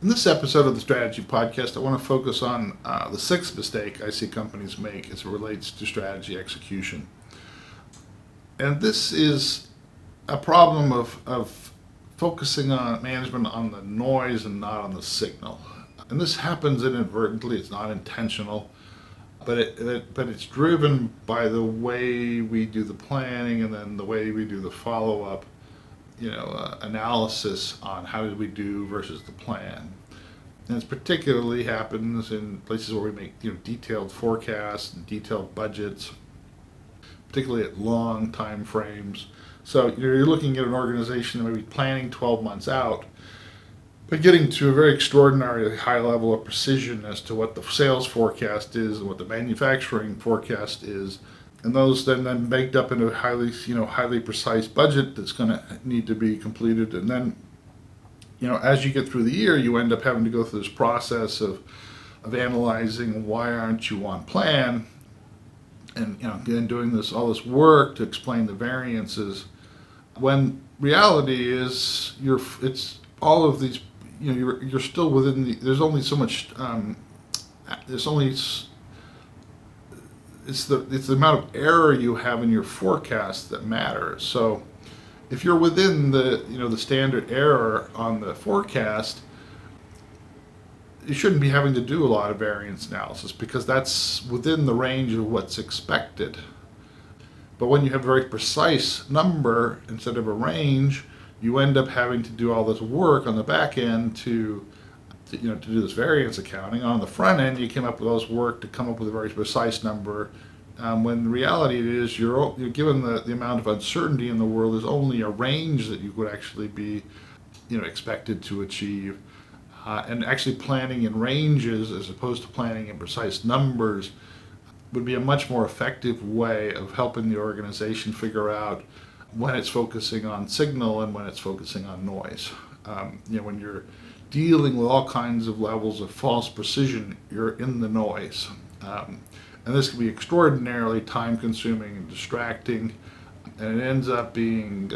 In this episode of the Strategy Podcast, I want to focus on the sixth mistake I see companies make as it relates to strategy execution. And this is a problem of focusing on management on the noise and not on the signal. And this happens inadvertently, it's not intentional, but it's driven by the way we do the planning and then the way we do the follow-up analysis on how did we do versus the plan. And it particularly happens in places where we make detailed forecasts and detailed budgets, particularly at long time frames. So you're looking at an organization that may be planning 12 months out, but getting to a very extraordinarily high level of precision as to what the sales forecast is and what the manufacturing forecast is. And those then baked up into a highly precise budget that's going to need to be completed. And then, as you get through the year, you end up having to go through this process of analyzing why aren't you on plan, and again doing all this work to explain the variances. When reality is it's all of these. You're still within the. There's only so much. It's the amount of error you have in your forecast that matters. So if you're within the standard error on the forecast, you shouldn't be having to do a lot of variance analysis because that's within the range of what's expected. But when you have a very precise number instead of a range, you end up having to do all this work on the back end to do this variance accounting. On the front end, you came up with all this work to come up with a very precise number. When the reality is you're given the amount of uncertainty in the world, there's only a range that you would actually be expected to achieve. And actually planning in ranges as opposed to planning in precise numbers would be a much more effective way of helping the organization figure out when it's focusing on signal and when it's focusing on noise. When you're dealing with all kinds of levels of false precision, you're in the noise. And this can be extraordinarily time-consuming and distracting, and it ends up being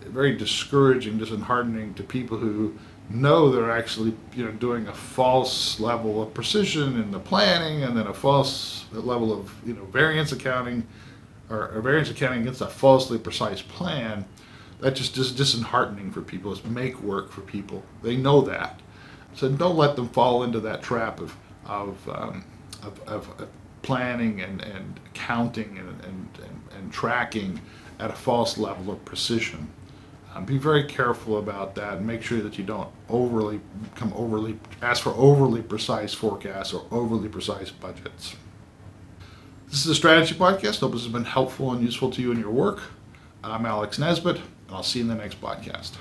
very discouraging, disheartening to people who know they're actually doing a false level of precision in the planning and then a false level of variance accounting or variance accounting against a falsely precise plan. That just is disheartening for people. It's make work for people. They know that. So don't let them fall into that trap of planning and accounting and tracking at a false level of precision. Be very careful about that and make sure that you don't ask for overly precise forecasts or overly precise budgets. This is a Strategy Podcast. Hope this has been helpful and useful to you in your work. I'm Alex Nesbitt, and I'll see you in the next podcast.